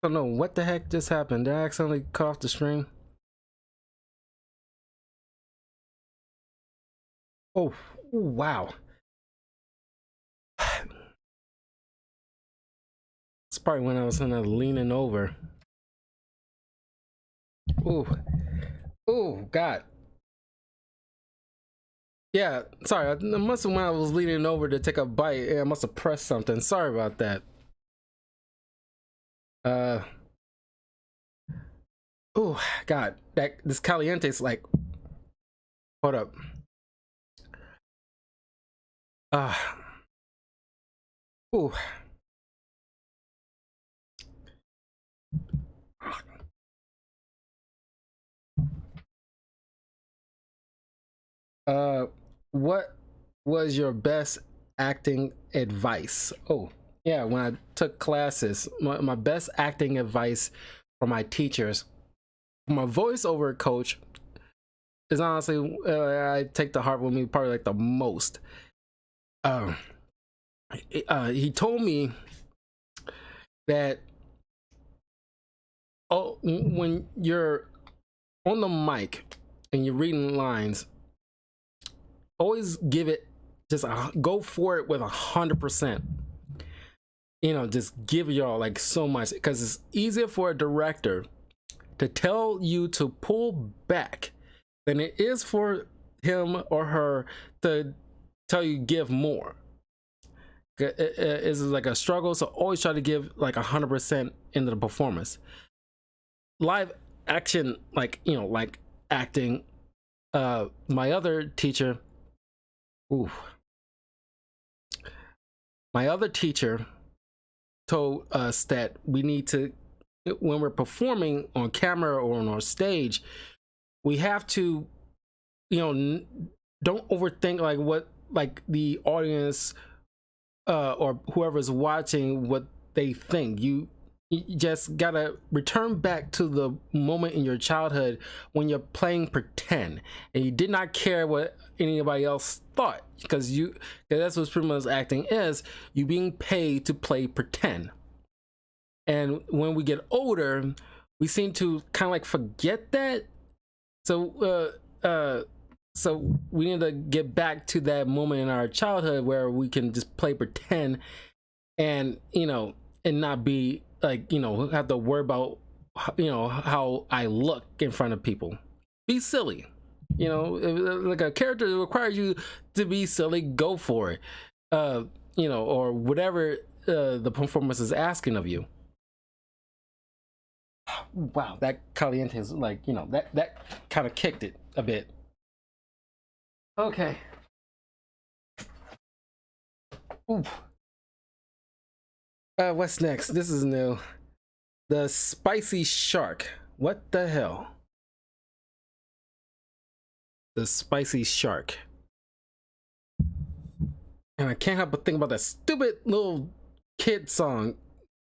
I don't know what the heck just happened. Did I accidentally cut off the stream? Oh, wow. It's probably when I was kind of leaning over. Ooh. Oh, God. Yeah, sorry. I must have, when I was leaning over to take a bite, I must have pressed something. Sorry about that. Oh, God. This caliente is like, hold up. Ooh. What was your best acting advice? Oh, yeah, when I took classes, my best acting advice from my teachers, my voiceover coach is honestly, I take the heart with me probably like the most. He told me that, oh, when you're on the mic and you're reading lines, always give it, just go for it with 100%. You know, just give y'all like so much, because it's easier for a director to tell you to pull back than it is for him or her to tell you give more. It's like a struggle, so always try to give like 100% into the performance. Live action, like, you know, like acting, my other teacher, ooh, my other teacher told us that we need to, when we're performing on camera or on our stage, we have to, you know, don't overthink like what, like the audience or whoever's watching, what they think. You just gotta return back to the moment in your childhood when you're playing pretend and you did not care what anybody else thought, because that's what pretty much acting is, you being paid to play pretend. And when we get older, we seem to kind of like forget that. So we need to get back to that moment in our childhood where we can just play pretend, and, you know, and not be like, you know, have to worry about, you know, how I look in front of people. Be silly, you know, like a character requires you to be silly, go for it. You know, or whatever the performance is asking of you. Wow, that caliente is like, you know, that kind of kicked it a bit. Okay. Ooh. What's next? This is new. The spicy shark. What the hell? The spicy shark. And I can't help but think about that stupid little kid song.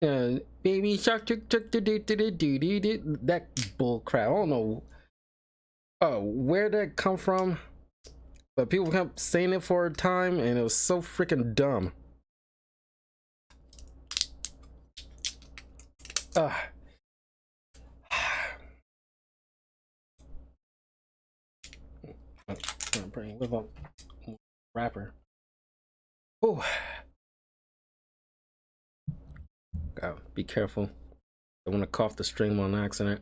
Baby shark, that bull crap. I don't know where that come from, but people kept saying it for a time, and it was so freaking dumb. I'm gonna bring a little wrapper. Oh, gotta be careful. I want to cough the stream on accident.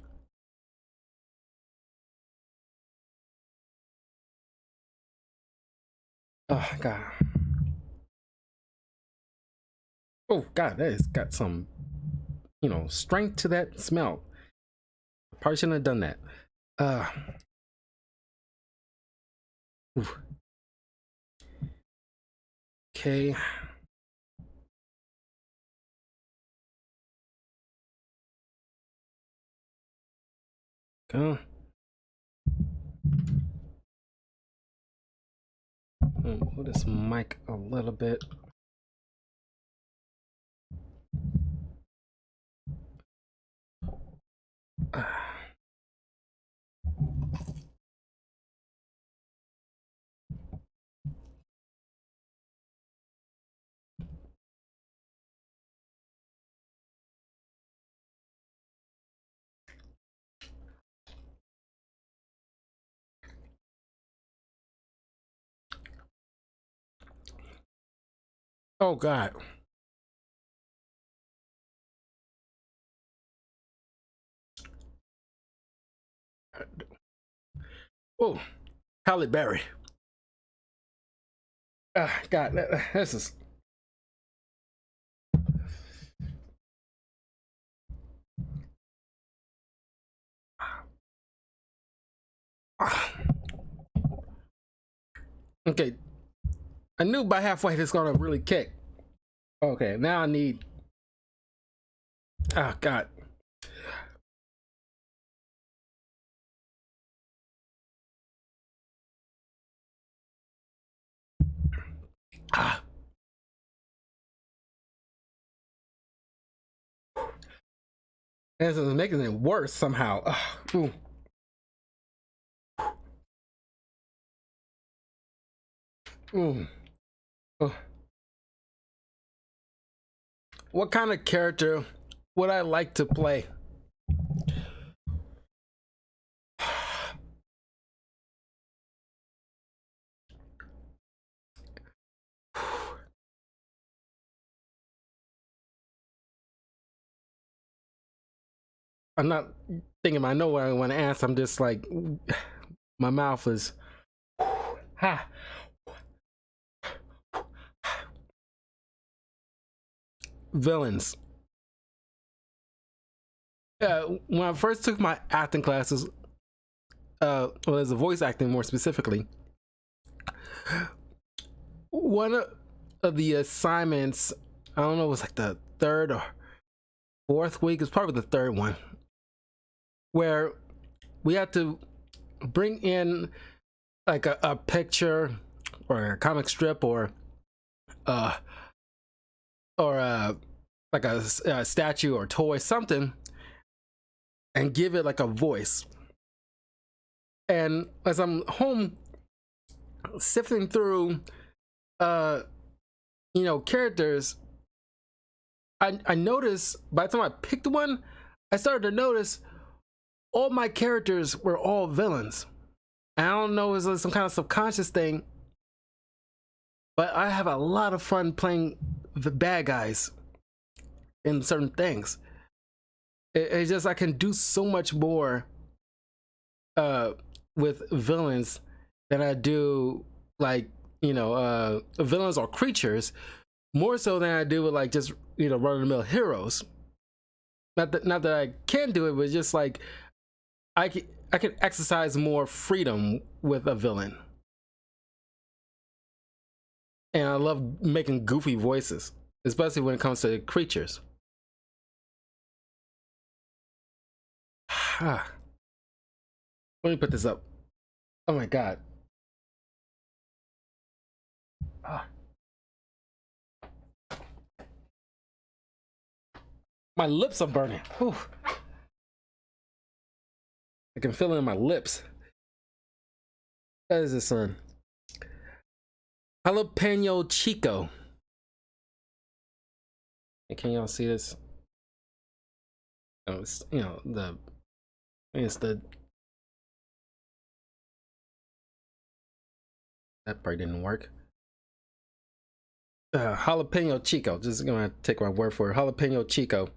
Oh God. Oh God, that has got some, you know, strength to that smell. Probably shouldn't have done that. Oof. Okay. Go. Move this mic a little bit. Oh God. Oh, Halle Berry. God, this is. Okay, I knew by halfway it's gonna really kick. Okay, now I need. Oh God. Ah, this is making it worse somehow. Ooh. Ooh. Oh. What kind of character would I like to play? I'm not thinking. I know what I want to ask. I'm just like, my mouth is. Ha. Villains. When I first took my acting classes, well, as a voice acting more specifically, one of the assignments, I don't know, it was like the third or fourth week. It's probably the third one, where we had to bring in like a picture or a comic strip uh or like a statue or toy, something, and give it like a voice. And as I'm home sifting through uh characters, I noticed by the time I picked one, I started to notice all my characters were all villains. And I don't know, is it some kind of subconscious thing, but I have a lot of fun playing the bad guys in certain things. It's just I can do so much more uh with villains than I do, like, villains or creatures, more so than I do with like just run of the mill heroes. Not that I can do it, but just like I can exercise more freedom with a villain, and I love making goofy voices, especially when it comes to creatures. Let me put this up. Oh my God. Ah, my lips are burning. Whew. I can feel it in my lips. That is this one. Jalapeno Chico. Can y'all see this? It's, it's the that part didn't work. Jalapeno Chico. Just gonna take my word for it. Jalapeno Chico,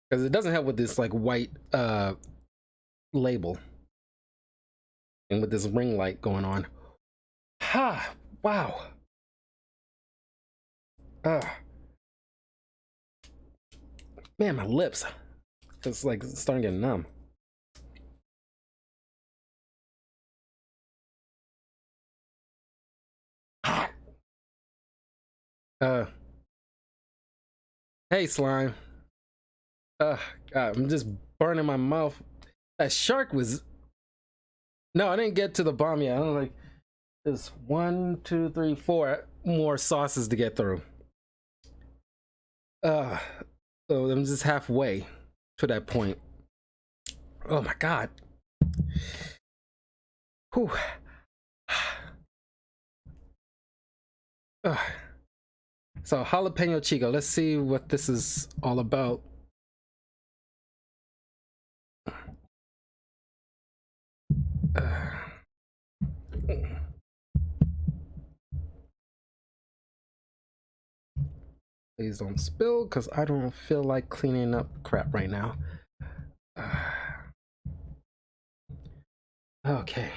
because it doesn't help with this like white label and with this ring light going on. Ha! Wow. Man, my lips. It's like starting to get numb. Hot. Hey slime. God, I'm just burning my mouth. That shark was. No, I didn't get to the bomb yet. I'm like, there's 1, 2, 3, 4 more sauces to get through. So I'm just halfway to that point. Oh my God. Whew. So jalapeno chico. Let's see what this is all about. Please don't spill, because I don't feel like cleaning up crap right now. Okay.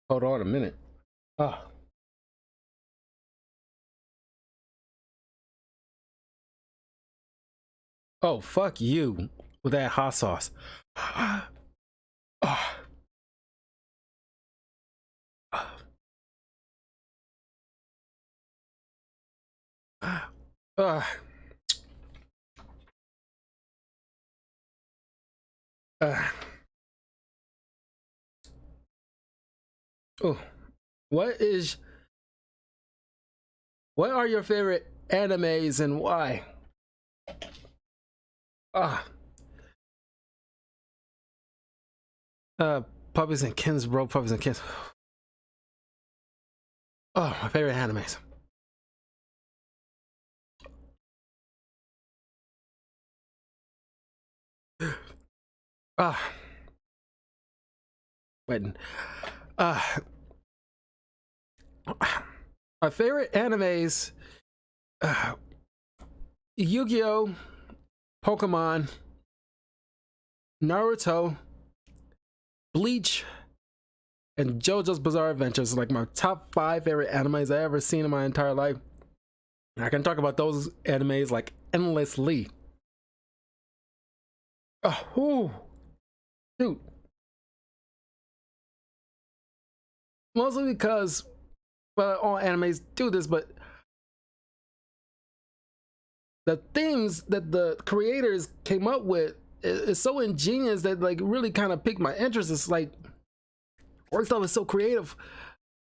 Hold on a minute. Oh. Oh, fuck you with that hot sauce. Oh. Uh, uh, oh, what is what are your favorite animes and why? Ah, uh, Puppies and Kins, bro. Puppies and Kins. Oh, my favorite animes. Ah, waiting. Uh, my favorite animes. Uh, Yu-Gi-Oh, Pokemon, Naruto, Bleach, and JoJo's Bizarre Adventures are like my top 5 favorite animes I ever seen in my entire life. I can talk about those animes like endlessly. Oh, shoot. Mostly because, well, all animes do this, but the themes that the creators came up with is so ingenious that like really kind of piqued my interest. It's like, first off, it's so creative.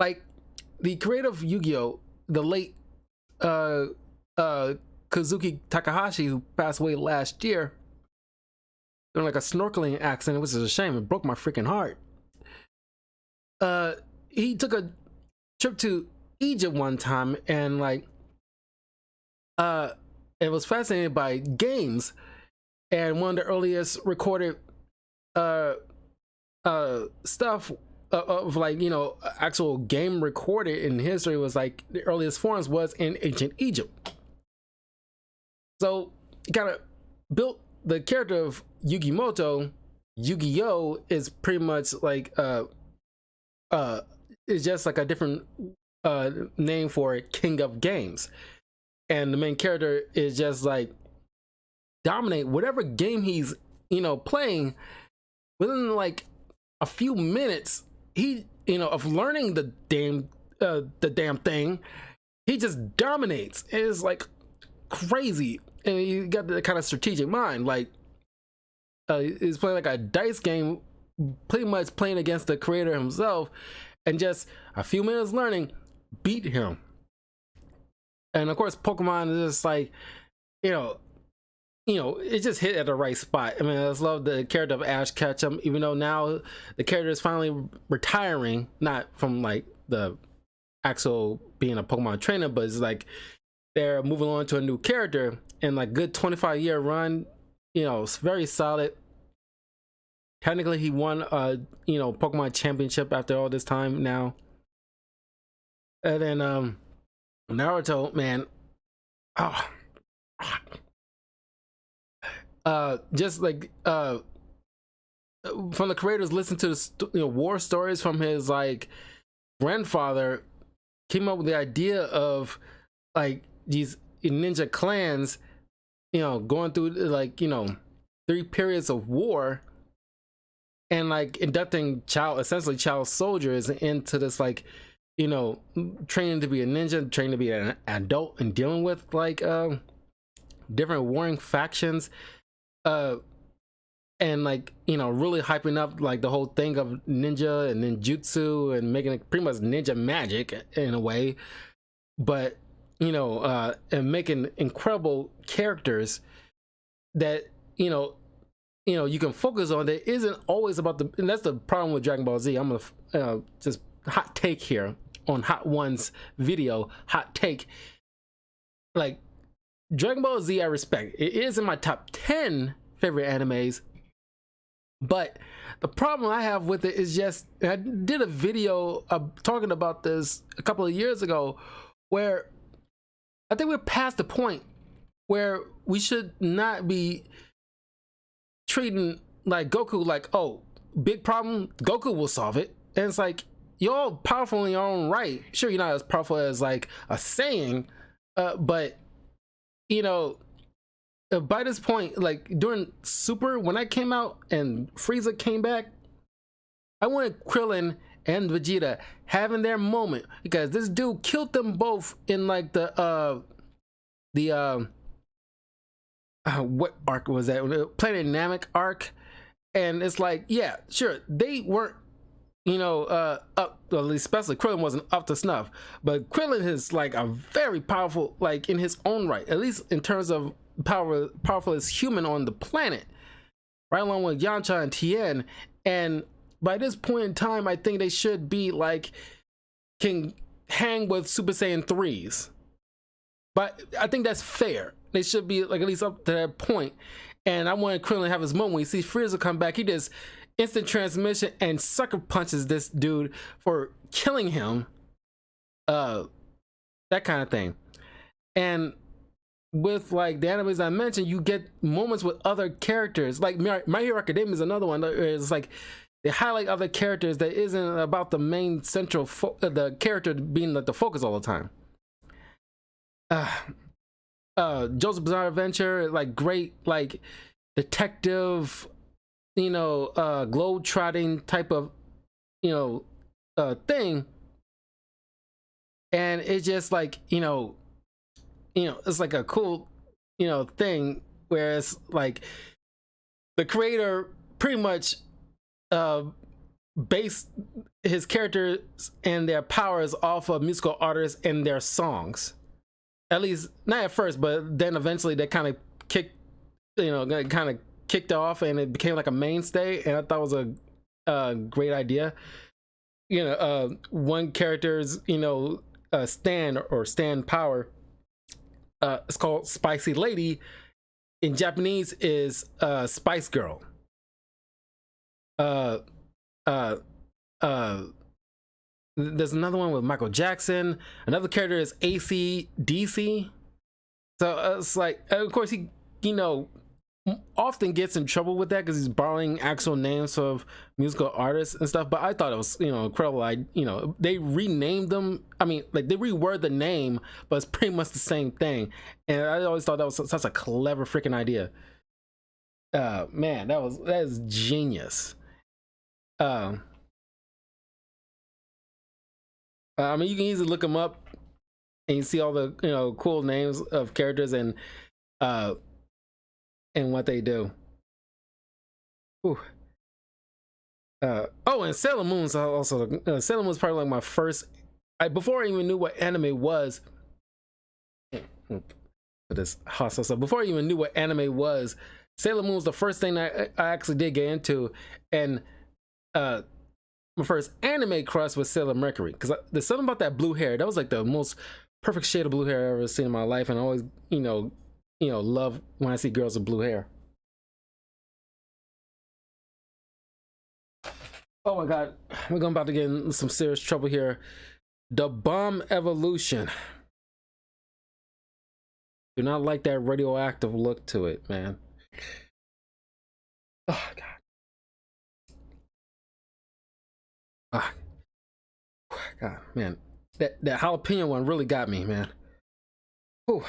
Like the creator of Yu-Gi-Oh, the late uh Kazuki Takahashi, who passed away last year during like a snorkeling accident, which is a shame. It broke my freaking heart. He took a trip to Egypt one time and like it was fascinated by games, and one of the earliest recorded stuff of like, you know, actual game recorded in history was like the earliest forms was in ancient Egypt. So he kind of built the character of Yugimoto. Yu-Gi-Oh is pretty much like it's just like a different name for King of Games, and the main character is just like dominate whatever game he's, you know, playing. Within like a few minutes, he, you know, of learning the damn thing, he just dominates. It's like crazy, and you got the kind of strategic mind. Like he's playing like a dice game, pretty much playing against the creator himself, and just a few minutes learning, beat him. And of course, Pokemon is just like, you know, it just hit at the right spot. I mean, I just love the character of Ash Ketchum, even though now the character is finally retiring, not from like the actual being a Pokemon trainer, but it's like they're moving on to a new character, and like good 25-year run, you know, it's very solid. Technically, he won you know, Pokemon championship after all this time now. And then Naruto, man, oh, just like from the creators, listen to the, you know, war stories from his like grandfather, came up with the idea of like these ninja clans, you know, going through like, you know, 3 periods of war, and like inducting essentially child soldiers into this like, you know, training to be a ninja, training to be an adult, and dealing with like different warring factions, and like, you know, really hyping up like the whole thing of ninja and ninjutsu, and making it pretty much ninja magic in a way. But and making incredible characters that you can focus on, that isn't always about the, and that's the problem with Dragon Ball Z. I'm gonna just hot take here on Hot One's video. Hot take, like Dragon Ball Z, I respect. It is in my top 10 favorite animes, but the problem I have with it is just, I did a video talking about this a couple of years ago, where I think we're past the point where we should not be treating like Goku like, oh, big problem, Goku will solve it. And it's like, you're all powerful in your own right. Sure, you're not as powerful as like a saying, but by this point, like during Super, when that came out and Frieza came back, I wanted Krillin and Vegeta having their moment, because this dude killed them both in like the what arc was that? Planet Namek arc. And it's like, yeah, sure, they weren't up, at least especially Krillin wasn't up to snuff, but Krillin is like a very powerful, like in his own right, at least in terms of powerful as human on the planet, right along with Yamcha and Tien. And by this point in time, I think they should be like, can hang with Super Saiyan 3s, but I think that's fair. They should be like at least up to that point. And I wanted Krillin to have his moment when you see Frieza come back, he just instant transmission and sucker punches this dude for killing him, that kind of thing. And with like the animes I mentioned, you get moments with other characters, like My Hero Academia is another one. It's like they highlight other characters that isn't about the main central the character being like the focus all the time. Joseph's Bizarre Adventure, like great, like detective, globe trotting type of thing. And it's just like it's like a cool thing, whereas like the creator pretty much based his characters and their powers off of musical artists and their songs. At least not at first, but then eventually they kind of kicked off, and it became like a mainstay. And I thought it was a great idea. One character's stand power. It's called Spicy Lady. In Japanese is Spice Girl. There's another one with Michael Jackson. Another character is AC/DC. So it's like, of course, he often gets in trouble with that because he's borrowing actual names of musical artists and stuff. But I thought it was incredible. They renamed them. I mean, like they reword the name, but it's pretty much the same thing. And I always thought that was such a clever freaking idea. Man, that is genius. I mean, you can easily look them up and you see all the cool names of characters and what they do. Ooh. Oh, and Sailor Moon's also. Sailor Moon's probably like my first. Before I even knew what anime was. For this hostile stuff. Before I even knew what anime was, Sailor Moon was the first thing I actually did get into, and my first anime crush was Sailor Mercury, because there's something about that blue hair that was like the most perfect shade of blue hair I've ever seen in my life, and I always love when I see girls with blue hair. Oh my god, we're about to get in some serious trouble here. The Bomb Evolution. Do not like that radioactive look to it, man. Oh god. Ah, god, man, that jalapeno one really got me, man. Whew.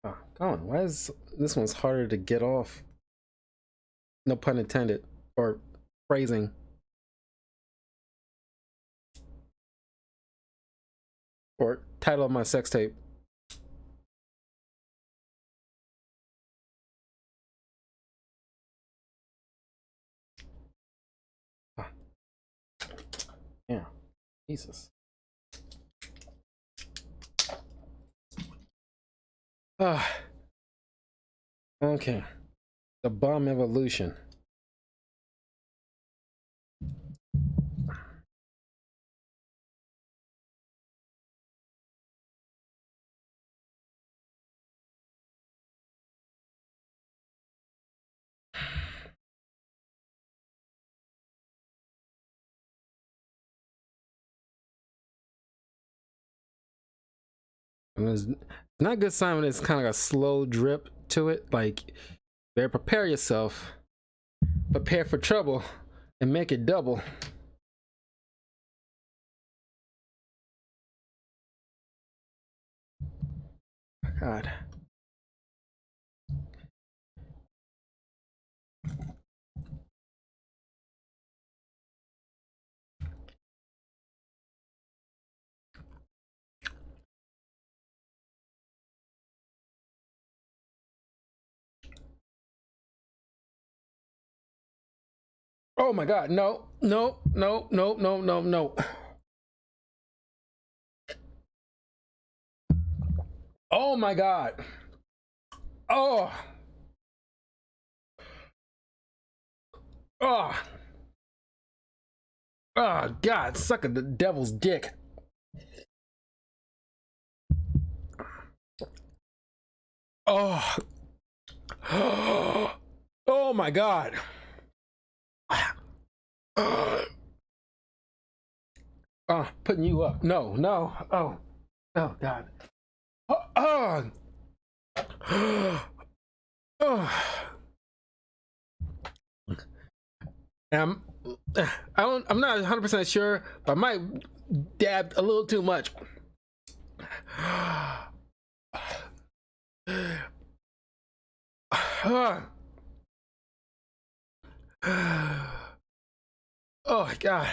Oh, come on, why is this one's harder to get off? No pun intended, or phrasing. or title of my sex tape. Yeah, Jesus. Okay. The bomb evolution. And it's not a good sign when it's kind of like a slow drip to it. Like, better prepare yourself, prepare for trouble, and make it double. God. Oh my God. No, no, no, no, no, no, no. Oh my God. Oh. Oh. Oh God, sucking the devil's dick. Oh. Oh my God. Oh, putting you up. No, no. Oh. Oh God. Oh. Oh. Oh. I'm I'm not 100% sure, but I might dab a little too much. Oh my God.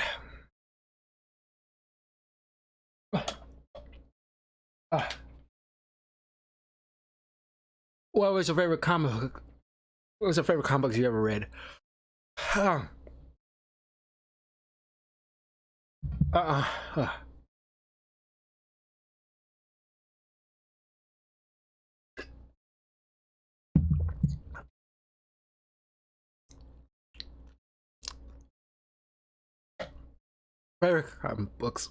What was your favorite comic book? What was your favorite comic book you ever read? Favorite comic books.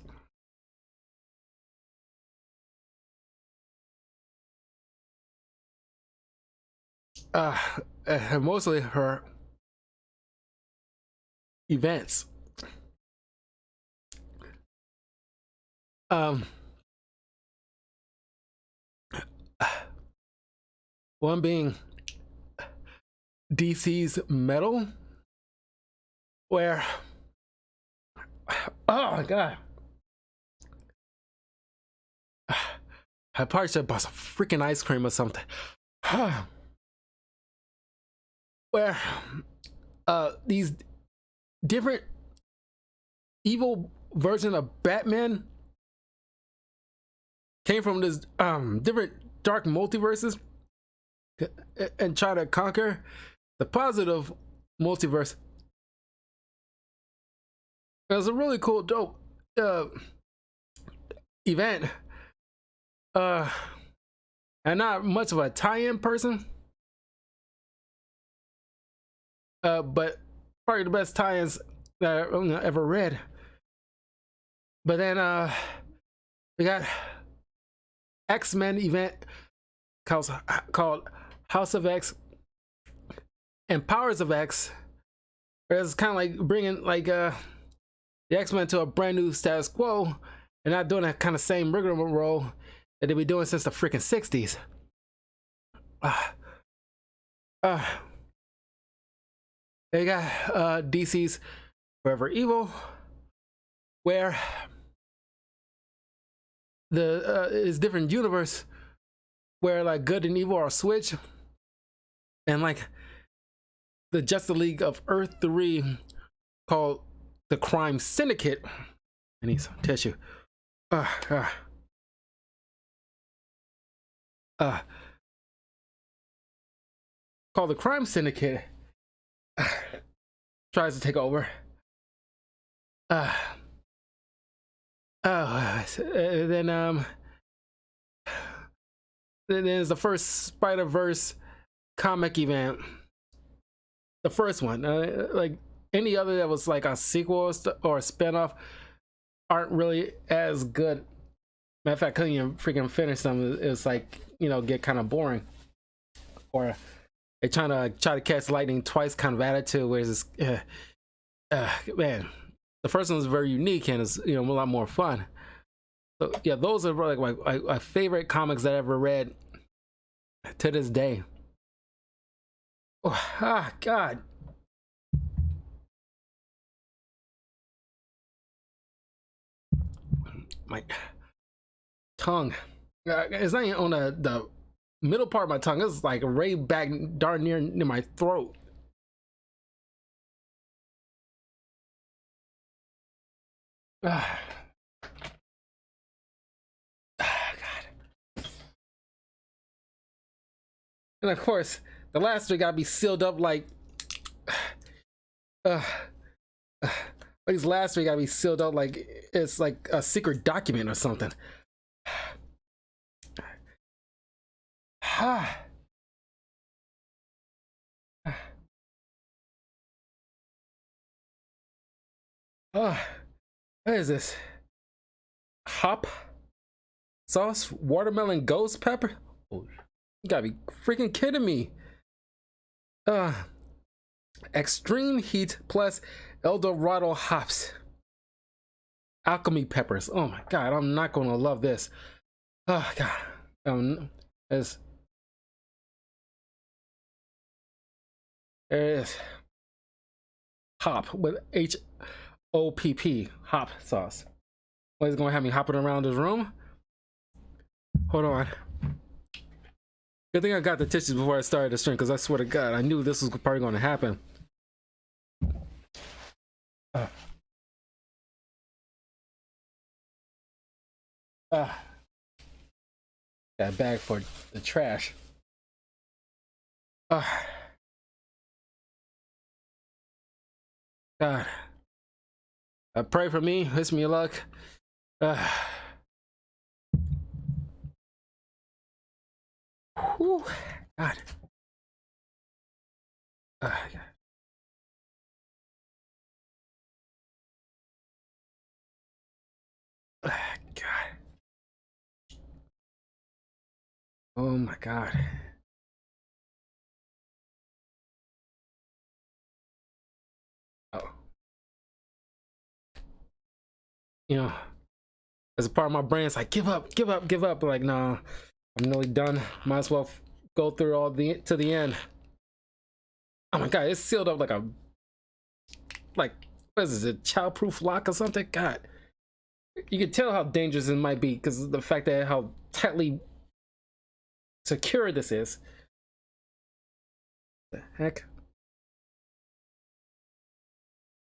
Uh, Mostly her events. Um, One being DC's Metal, where, oh my God, I probably should have bought some freaking ice cream or something. Where these different evil version of Batman came from this different dark multiverses and try to conquer the positive multiverse. It was a really cool, dope event. I'm not much of a tie-in person, but probably the best tie-ins that I've ever read. But then we got X-Men event called House of X and Powers of X. It's kind of like bringing like the X-Men to a brand new status quo and not doing that kind of same rigmarole that they've been doing since the freaking 60s. They got DC's Forever Evil, where the is different universe where like good and evil are switched, and like the Justice League of Earth 3 called the Crime Syndicate. I need some tissue. uh, called the Crime Syndicate tries to take over. Uh, then then there's the first Spider-Verse comic event. The first one, like any other that was like a sequel or a spinoff, aren't really as good. Matter of fact, couldn't even freaking finish them. It's like, you know, get kind of boring, or they try to catch lightning twice kind of attitude. Where it's man, the first one was very unique and it's, you know, a lot more fun. So yeah, those are like my favorite comics that I ever read to this day. Oh, ah, God. My tongue. It's not even on the middle part of my tongue. It's like right back darn near my throat. Ah, God. And of course, the last three gotta be sealed up like uh, these last three gotta be sealed up like it's like a secret document or something. Ah. Oh, what is this? Hop sauce? Watermelon ghost pepper? Oh, you gotta be freaking kidding me. Uh, extreme heat plus El Dorado hops. Alchemy peppers. Oh my God, I'm not gonna love this. Oh God. As there it is. Hop with HOPP. Hop sauce. What is gonna have me hopping around this room? Hold on. Good thing I got the tissues before I started the stream, because I swear to God, I knew this was probably going to happen. Uh, uh, that bag for the trash. Uh, God. Pray for me. Wish me luck. Whew, God. God. God. Oh my God. Oh. You know, as a part of my brain, it's like, give up, give up, give up. But like, nah, I'm nearly done. Might as well go through all to the end. Oh my God, it's sealed up like, what is it, a childproof lock or something? God. You can tell how dangerous it might be because of the fact that how tightly secure this is. The heck?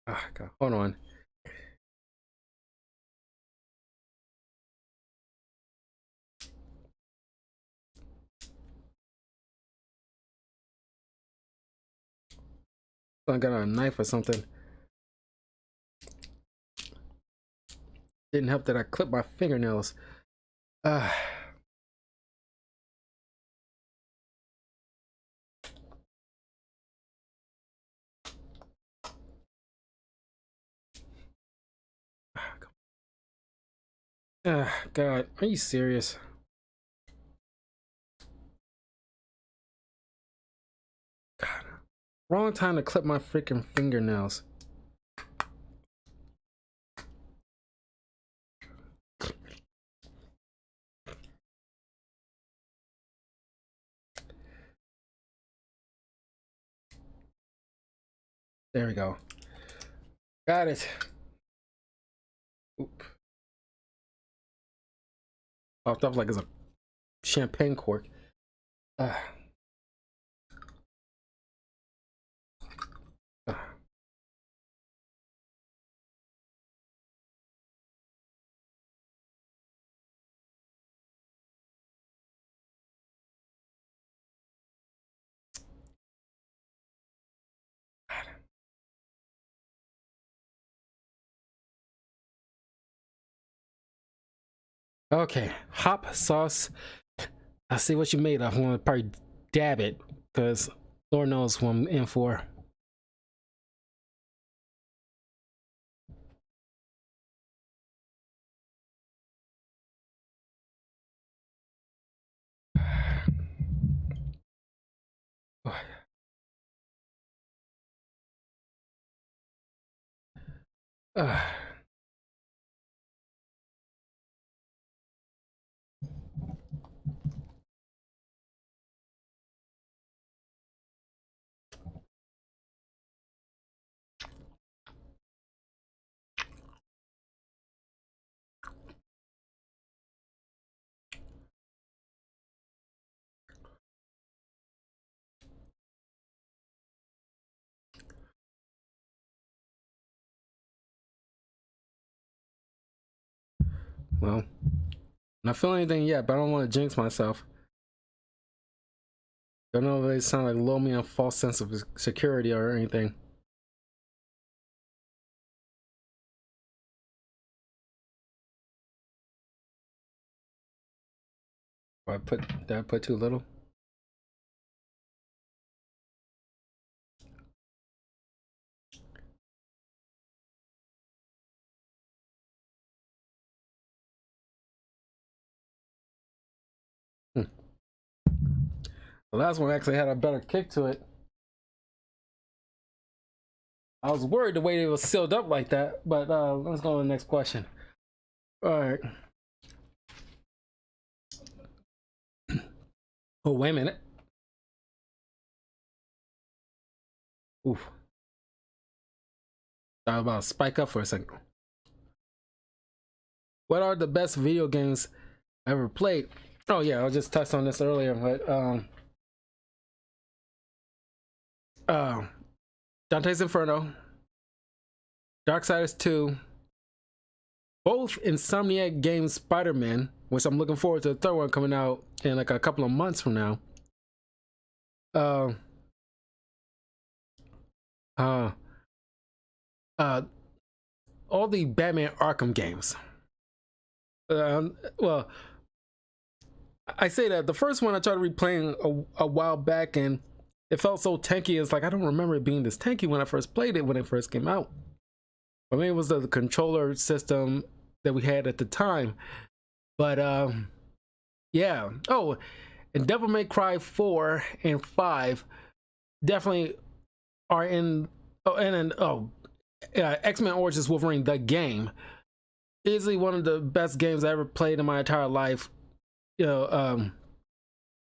Oh, God. Hold on. I got a knife or something. Didn't help that I clipped my fingernails. Ah. God, are you serious? God, wrong time to clip my freaking fingernails. There we go. Got it. Oop. Popped up like it's a champagne cork. Ah. Ah. Okay, hot sauce. I see what you made of. I'm gonna probably dab it because Lord knows what I'm in for. Well, not feeling anything yet, but I don't want to jinx myself. Don't know if they sound like lull me in a false sense of security or anything. Or did I put too little? Hmm. The last one actually had a better kick to it. I was worried the way it was sealed up like that, but let's go to the next question. All right. Oh, wait a minute. Oof. I was about to spike up for a second. What are the best video games I ever played? Oh yeah, I just touched on this earlier, but Dante's Inferno, Darksiders 2, both Insomniac games Spider-Man, which I'm looking forward to the third one coming out in like a couple of months from now. Uh, uh, uh, all the Batman Arkham games. Well, I say that the first one I tried replaying a while back, and it felt so tanky. It's like I don't remember it being this tanky when I first played it when it first came out. But maybe it was the controller system that we had at the time. But yeah. Oh, and Devil May Cry 4 and 5 definitely are in. Oh, X-Men Origins Wolverine, the game, easily one of the best games I ever played in my entire life. You know,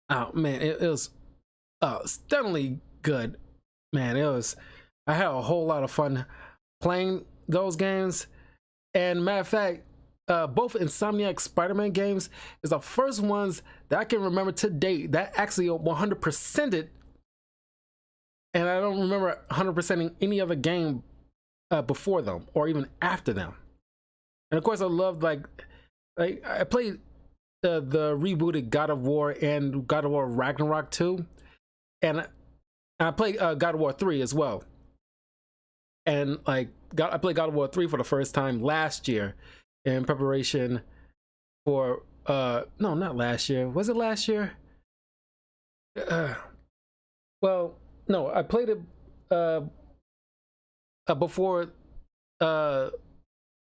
oh man, it was stunningly good. Man, it was. I had a whole lot of fun playing those games. And matter of fact, both Insomniac Spider-Man games is the first ones that I can remember to date that actually 100%ed, and I don't remember 100%ing any other game before them or even after them. And of course, I loved like I played the rebooted God of War and God of War Ragnarok 2, and I played God of War 3 as well. And like I played God of War 3 for the first time last year in preparation for no, not last year. Was it last year? Well, no, I played it before the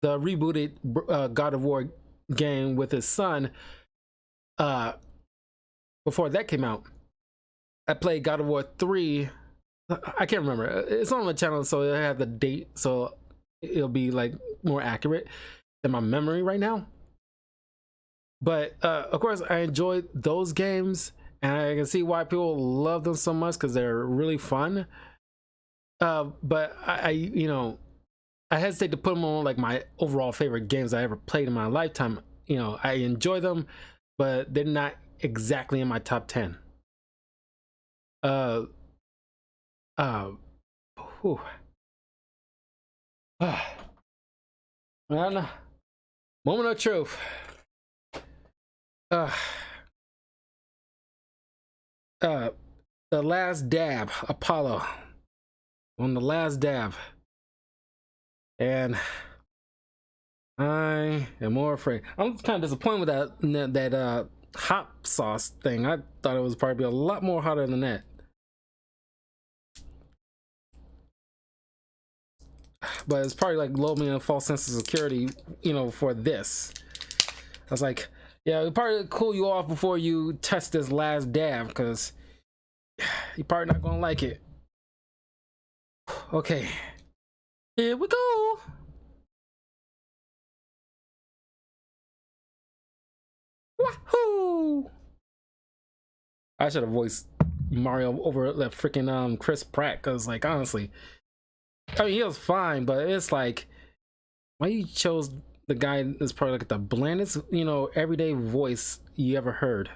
rebooted God of War game with his son. Before that came out, I played God of War 3. I can't remember. It's on my channel, so I have the date, so it'll be like more accurate than my memory right now. But of course, I enjoyed those games, and I can see why people love them so much because they're really fun. But you know, I hesitate to put them on like my overall favorite games I ever played in my lifetime. You know, I enjoy them, but they're not exactly in my top 10. Uh, uh, whew. Man, moment of truth. Uh, uh, the last dab, Apollo, on the last dab, and I am more afraid. I'm kind of disappointed with that hot sauce thing. I thought it was probably a lot more hotter than that. But it's probably like low me a false sense of security, you know, for this. I was like, yeah, it'll probably cool you off before you test this last dab, because you're probably not gonna like it. Okay, here we go. Wahoo! I should have voiced Mario over that freaking Chris Pratt, because like honestly, I mean he was fine, but it's like why you chose the guy that's probably like the blandest, you know, everyday voice you ever heard.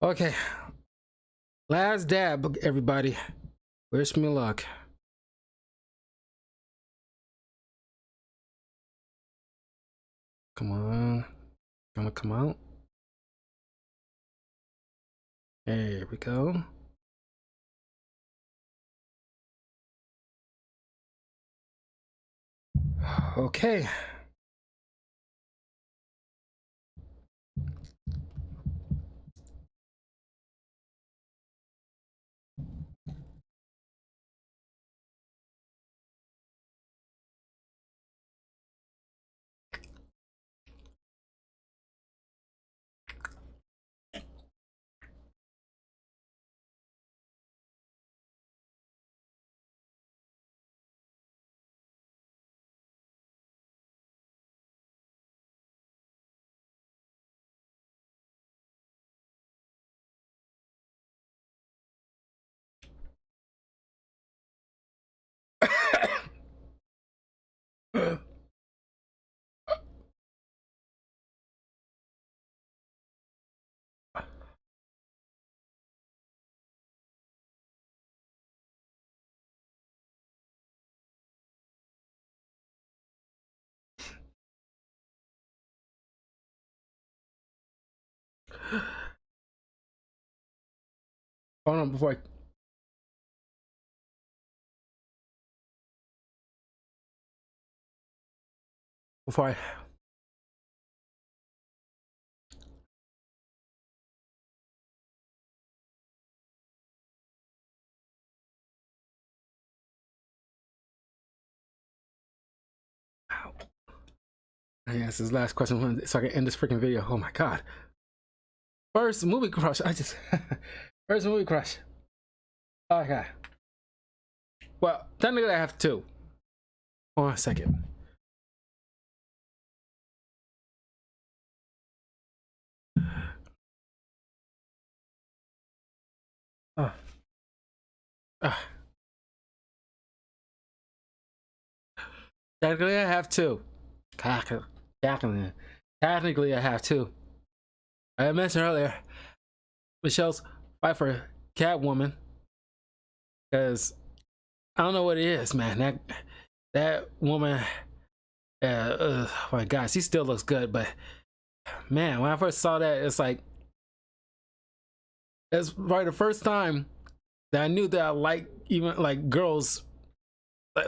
Okay, last dab, everybody. Wish me luck. Come on, gonna come out. There we go. Okay. Hold on before I yes, this last question so I can end this freaking video. Oh my god. First movie crush. I just first movie crush. Okay. Well, technically I have two. Hold on a second. Uh, uh, Technically I have two. Technically I have two. I mentioned earlier Michelle's Pfeiffer Catwoman, because I don't know what it is, man. That woman, oh my God, she still looks good. But man, when I first saw that, it's like it's probably the first time that I knew that I like even like girls,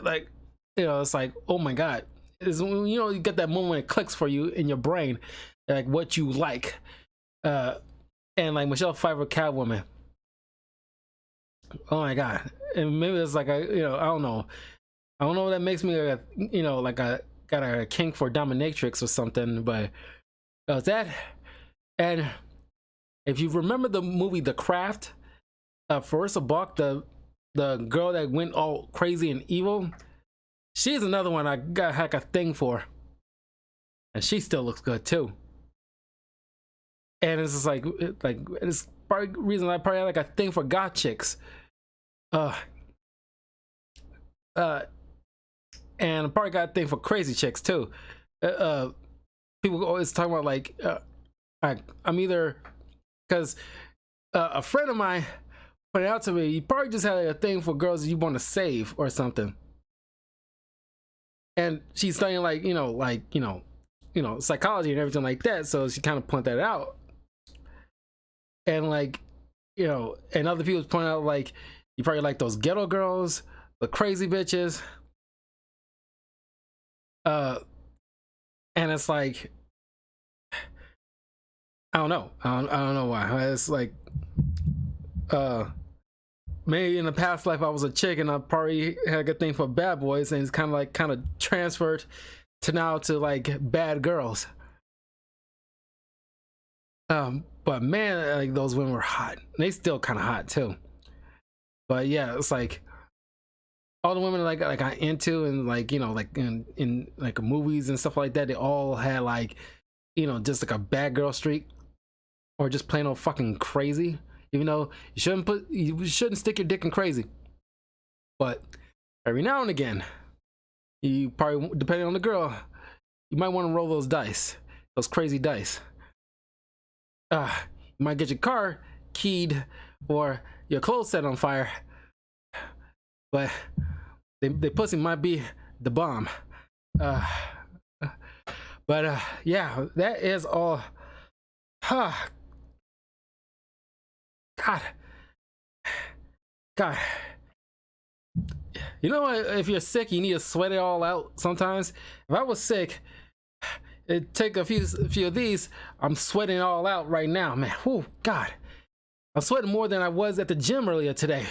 like you know, it's like oh my God, is when you know you get that moment when it clicks for you in your brain, like what you like, and like Michelle Pfeiffer Catwoman. Oh my God, and maybe it's like I you know I don't know if that makes me a you know like a got a kink for dominatrix or something, but that. And if you remember the movie The Craft, Farissa Balk, the girl that went all crazy and evil, she's another one I got like a thing for, and she still looks good too. And it's just like it's part of the reason I probably have like a thing for goth chicks. Uh, uh, and I probably got a thing for crazy chicks too. People always talk about like I'm either because a friend of mine pointed out to me, you probably just had a thing for girls you want to save or something. And she's studying like psychology and everything like that. So she kind of pointed that out. And like and other people point out like you probably like those ghetto girls the crazy bitches. And it's like, I don't know. I don't know why. It's like, maybe in the past life I was a chick and I probably had a good thing for bad boys, and it's kind of transferred to now to like bad girls. But man, like those women were hot. They still kind of hot too. But yeah, it's like all the women like I'm into, and like, you know, like in like movies and stuff like that, they all had like, you know, just like a bad girl streak, or just plain old fucking crazy. Even though you shouldn't stick your dick in crazy, but every now and again, you probably, depending on the girl, you might want to roll those dice, those crazy dice. You might get your car keyed or your clothes set on fire, but the pussy might be the bomb. But yeah, that is all. God. You know what? If you're sick, you need to sweat it all out sometimes. If I was sick, it'd take a few of these. I'm sweating it all out right now, man. Oh, God. I'm sweating more than I was at the gym earlier today.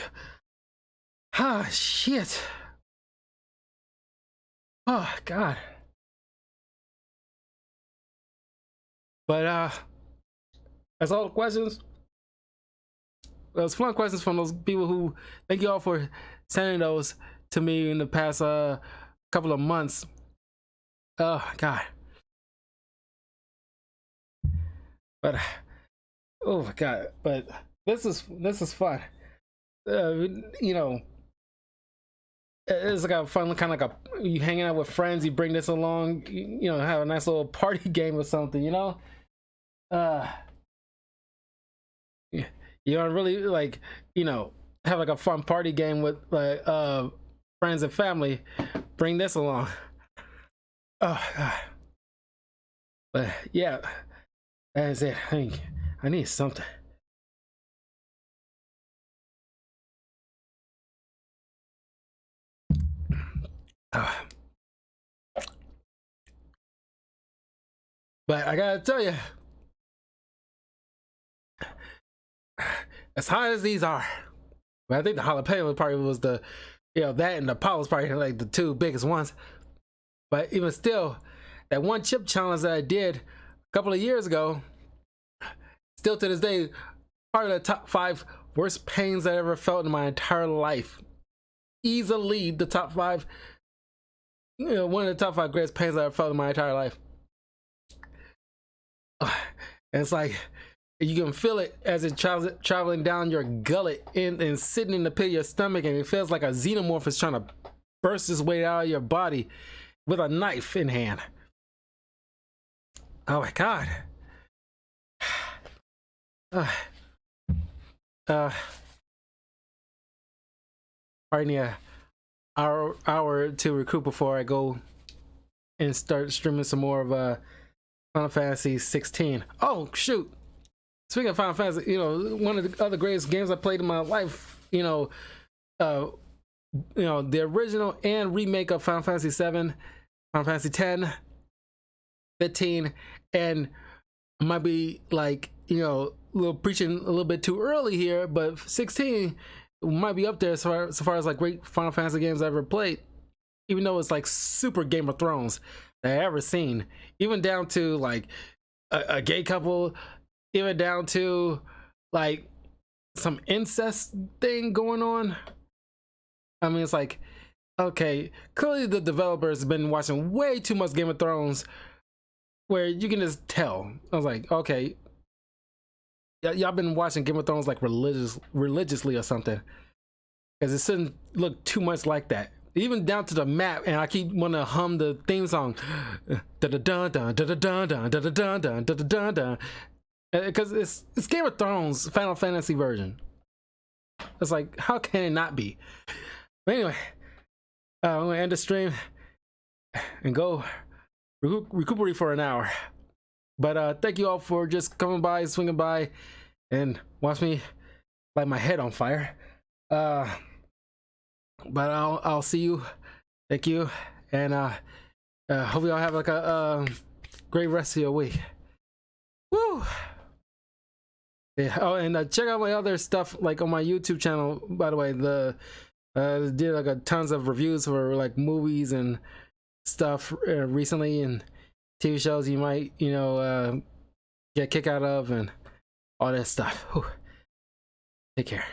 Shit. Oh, God. But, that's all the questions. Those fun questions from those people who, thank you all for sending those to me in the past couple of months. Oh, God. But oh my God, but this is fun. You know, it's like a fun kind of like you hanging out with friends, you bring this along, you know, have a nice little party game or something, you know. You know, really like, you know, have like a fun party game with like friends and family. Bring this along. Oh God. But yeah, that is it. I need something. But I gotta tell you, as hot as these are, but I think the jalapeno probably was the, you know, that and the pot was probably like the two biggest ones. But even still, that one chip challenge that I did a couple of years ago, still to this day, part of the top 5 worst pains I ever felt in my entire life. Easily the top 5, you know, one of the top 5 greatest pains I ever felt in my entire life. And it's like, you can feel it as it traveling down your gullet and sitting in the pit of your stomach, and it feels like a xenomorph is trying to burst its way out of your body with a knife in hand. Oh my God. Probably need an hour to recoup before I go and start streaming some more of Final Fantasy 16. Oh shoot! Speaking of Final Fantasy, you know, one of the other greatest games I played in my life, you know, the original and remake of Final Fantasy 7, Final Fantasy 10, 15, and I might be like, you know, a little preaching a little bit too early here, but 16 might be up there so far as like great Final Fantasy games I've ever played, even though it's like super Game of Thrones that I've ever seen, even down to like a gay couple, even down to like some incest thing going on. I mean, it's like, okay, clearly the developers have been watching way too much Game of Thrones, where you can just tell. I was like, okay, y'all been watching Game of Thrones like religiously or something, because it shouldn't look too much like that. Even down to the map, and I keep wanting to hum the theme song, because it's Game of Thrones Final Fantasy version. It's like, how can it not be? But anyway, I'm gonna end the stream and go recuperate for an hour. But thank you all for just coming by, swinging by, and watch me light my head on fire. But I'll see you. Thank you, and hope y'all have like a great rest of your week. Woo! Yeah. Oh, and check out my other stuff like on my YouTube channel. By the way, the did like a tons of reviews for like movies and stuff recently, and TV shows you might get a kick out of, and all that stuff. Whew. Take care.